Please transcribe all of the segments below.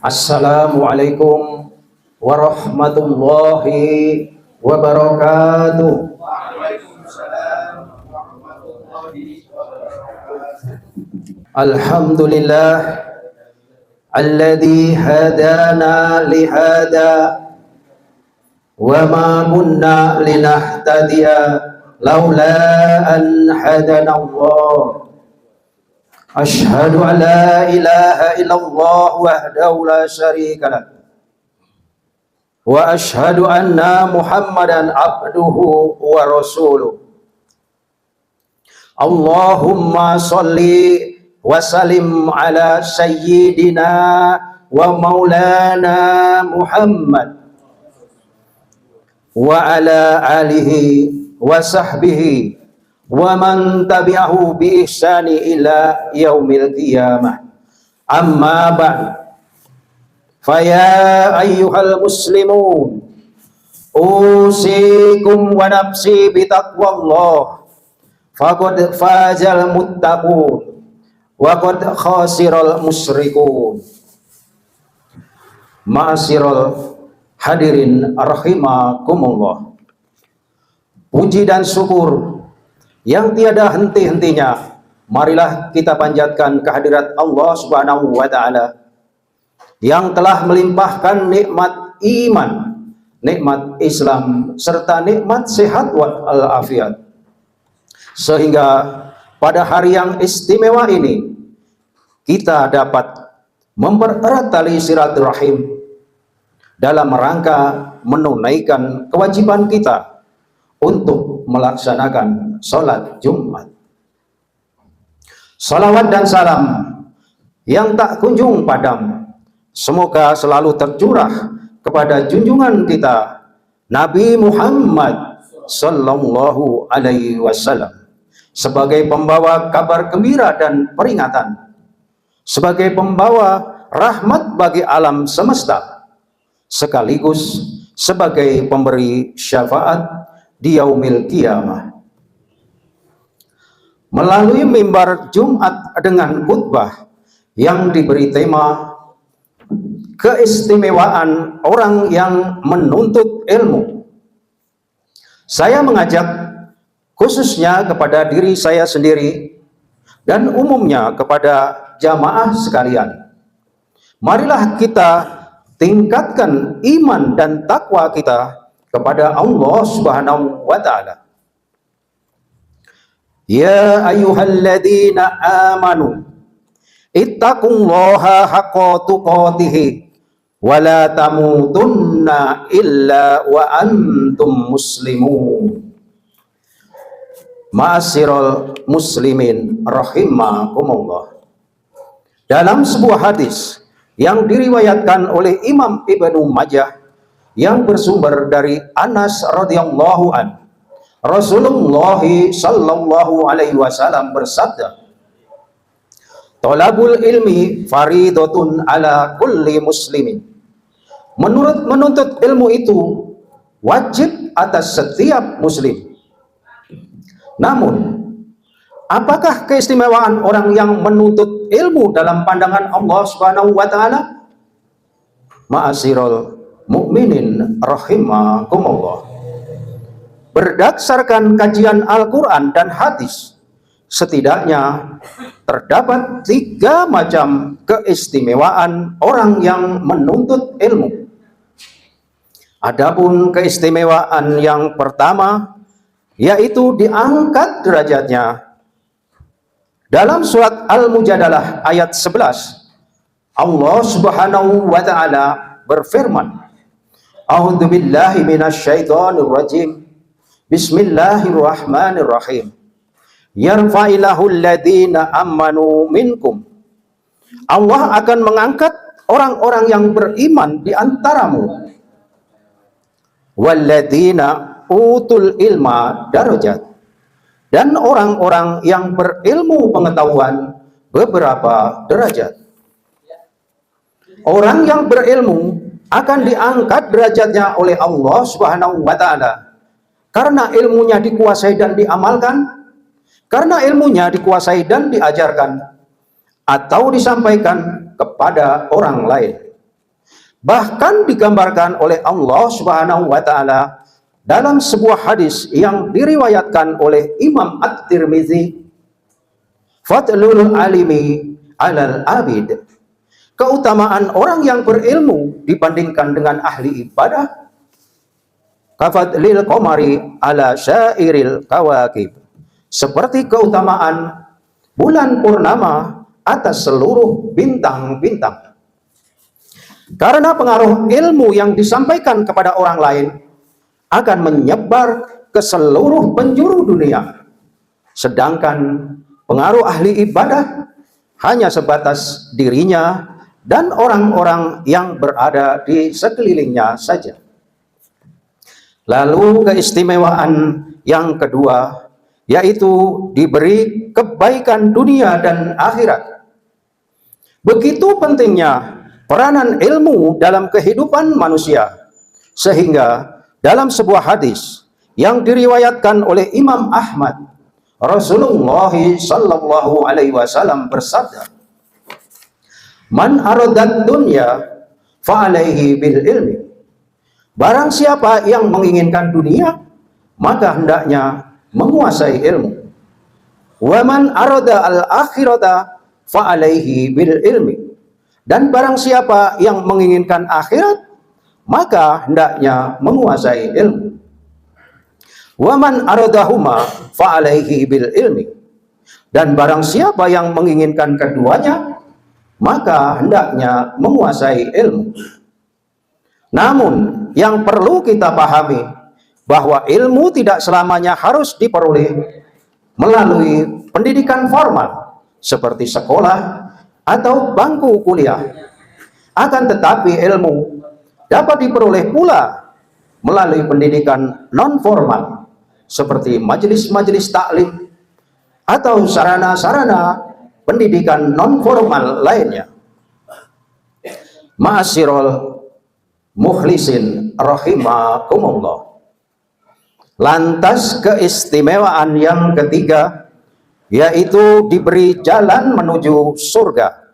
Assalamualaikum warahmatullahi wabarakatuh. Alhamdulillah alladzi hadana lihada wa ma kunna linahtadiya laula an hadana Allah. Asyhadu an la ilaha illallah wahdahu la syarika lah wa asyhadu anna Muhammadan abduhu wa rasuluh. Allahumma sholli wa sallim ala sayyidina wa maulana Muhammad wa ala alihi wa sahbihi wa man tabi'ahu bi ihsani ila yaumil qiyamah. Amma ba'd. Faya ayyuhal muslimun, usikum wa nafsi bi taqwallah. Faqad fazal muttaqun wa qad khasiral musyrikun. Ma'asyiral hadirin rahimakumullah. Puji dan syukur yang tiada henti-hentinya marilah kita panjatkan kehadirat Allah Subhanahu wa taala yang telah melimpahkan nikmat iman, nikmat Islam serta nikmat sehat walafiat, sehingga pada hari yang istimewa ini kita dapat mempererat tali silaturahim dalam rangka menunaikan kewajiban kita untuk melaksanakan sholat Jumat. Salawat dan salam yang tak kunjung padam semoga selalu tercurah kepada junjungan kita Nabi Muhammad sallallahu alaihi wasallam sebagai pembawa kabar gembira dan peringatan, sebagai pembawa rahmat bagi alam semesta, sekaligus sebagai pemberi syafaat di yaumil qiyamah. Melalui mimbar Jumat dengan khutbah yang diberi tema keistimewaan orang yang menuntut ilmu, saya mengajak khususnya kepada diri saya sendiri dan umumnya kepada jamaah sekalian, marilah kita tingkatkan iman dan takwa kita kepada Allah Subhanahu wa taala. Ya ayyuhalladzina amanu ittaqullaha haqqa tuqatih wa la tamutunna illa wa antum muslimun. Ma'asyiral muslimin rahimakumullah. Dalam sebuah hadis yang diriwayatkan oleh Imam Ibnu Majah yang bersumber dari Anas radhiyallahu an, Rasulullah sallallahu alaihi wasallam bersabda, "Thalabul ilmi faridatun ala kulli muslimin." Menuntut ilmu itu wajib atas setiap muslim. Namun, apakah keistimewaan orang yang menuntut ilmu dalam pandangan Allah Subhanahu wa taala? Ma'asyiral mukminin rahimakumullah. Berdasarkan kajian Al-Quran dan hadis, setidaknya terdapat 3 macam keistimewaan orang yang menuntut ilmu. Adapun keistimewaan yang pertama, yaitu diangkat derajatnya. Dalam surat Al-Mujadalah ayat 11, Allah Subhanahu wa taala berfirman, A'udzu billahi minasyaitonir rajim. Bismillahirrahmanirrahim. Yarfa'illahu alladhina amanu minkum. Allah akan mengangkat orang-orang yang beriman di antaramu. Walladzina utul ilma darajat. Dan orang-orang yang berilmu pengetahuan beberapa derajat. Orang yang berilmu akan diangkat derajatnya oleh Allah Subhanahu wa taala karena ilmunya dikuasai dan diamalkan, karena ilmunya dikuasai dan diajarkan atau disampaikan kepada orang lain. Bahkan digambarkan oleh Allah Subhanahu wa taala dalam sebuah hadis yang diriwayatkan oleh Imam At-Tirmizi, fadlul alimi alal abid, keutamaan orang yang berilmu dibandingkan dengan ahli ibadah, kafadlil qamari ala syairil kawakib, seperti keutamaan bulan purnama atas seluruh bintang-bintang. Karena pengaruh ilmu yang disampaikan kepada orang lain akan menyebar ke seluruh penjuru dunia, sedangkan pengaruh ahli ibadah hanya sebatas dirinya dan orang-orang yang berada di sekelilingnya saja. Lalu keistimewaan yang kedua, yaitu diberi kebaikan dunia dan akhirat. Begitu pentingnya peranan ilmu dalam kehidupan manusia, sehingga dalam sebuah hadis yang diriwayatkan oleh Imam Ahmad, Rasulullah sallallahu alaihi wasallam bersabda, "Man aradad dunya fa alaihi bil ilmi." Barang siapa yang menginginkan dunia, maka hendaknya menguasai ilmu. Wa man arada al akhirata fa alaihi bil ilmi. Dan barang siapa yang menginginkan akhirat, maka hendaknya menguasai ilmu. Wa man aradahuma fa alaihi bil ilmi. Dan barang siapa yang menginginkan keduanya, maka hendaknya menguasai ilmu. Namun yang perlu kita pahami bahwa ilmu tidak selamanya harus diperoleh melalui pendidikan formal seperti sekolah atau bangku kuliah. Akan tetapi ilmu dapat diperoleh pula melalui pendidikan non-formal seperti majelis-majelis taklim atau sarana-sarana pendidikan non-formal lainnya. Ma'asyiral mukhlisin rahimakumullah. Lantas keistimewaan yang ketiga, yaitu diberi jalan menuju surga.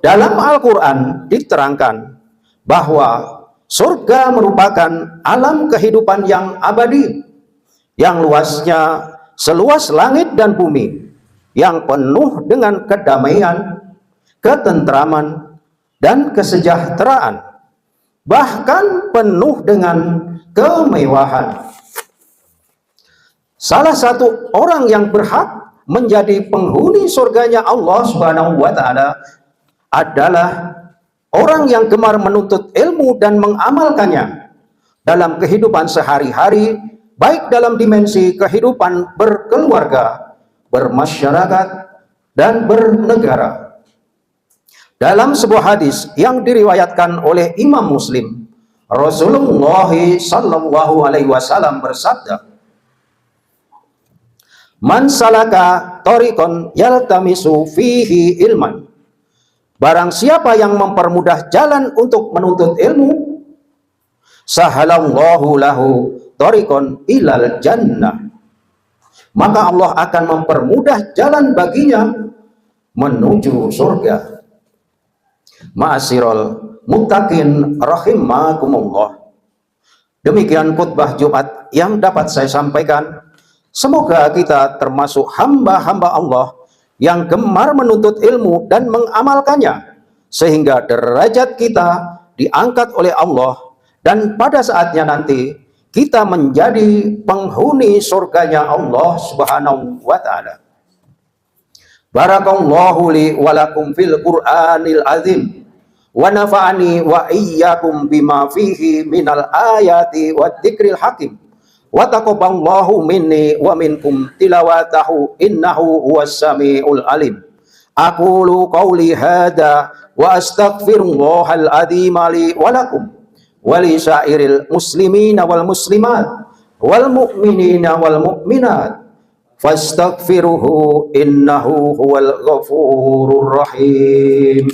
Dalam Al-Quran diterangkan bahwa surga merupakan alam kehidupan yang abadi, yang luasnya seluas langit dan bumi, yang penuh dengan kedamaian, ketentraman, dan kesejahteraan, bahkan penuh dengan kemewahan. Salah satu orang yang berhak menjadi penghuni surganya Allah Subhanahu wa taala adalah orang yang gemar menuntut ilmu dan mengamalkannya dalam kehidupan sehari-hari, baik dalam dimensi kehidupan berkeluarga, bermasyarakat, dan bernegara. Dalam sebuah hadis yang diriwayatkan oleh Imam Muslim, Rasulullah sallallahu alaihi wasallam bersabda, "Man salaka tariqan yaltamisu fihi ilman." Barang siapa yang mempermudah jalan untuk menuntut ilmu, sahalallahu lahu tariqan ilal jannah. Maka Allah akan mempermudah jalan baginya menuju surga. Ma'asyiral muttaqin rahimakumullah. Demikian khutbah Jumat yang dapat saya sampaikan. Semoga kita termasuk hamba-hamba Allah yang gemar menuntut ilmu dan mengamalkannya, sehingga derajat kita diangkat oleh Allah, dan pada saatnya nanti kita menjadi penghuni surganya Allah Subhanahu wa ta'ala. Barakallahu li walakum fil Qur'anil azim, wa nafa'ani wa iyyakum bima fihi minal ayati wa dzikril hakim. Wa taqabbalallahu minni wa minkum tilawatahu innahu huwas samiul alim. Aqulu qawli hadza wa astaghfirullahal azim li wa lakum wa li sa'iril muslimina wal muslimat wal mu'minina wal mu'minat fastaghfiruhu innahu huwal ghafurur rahim.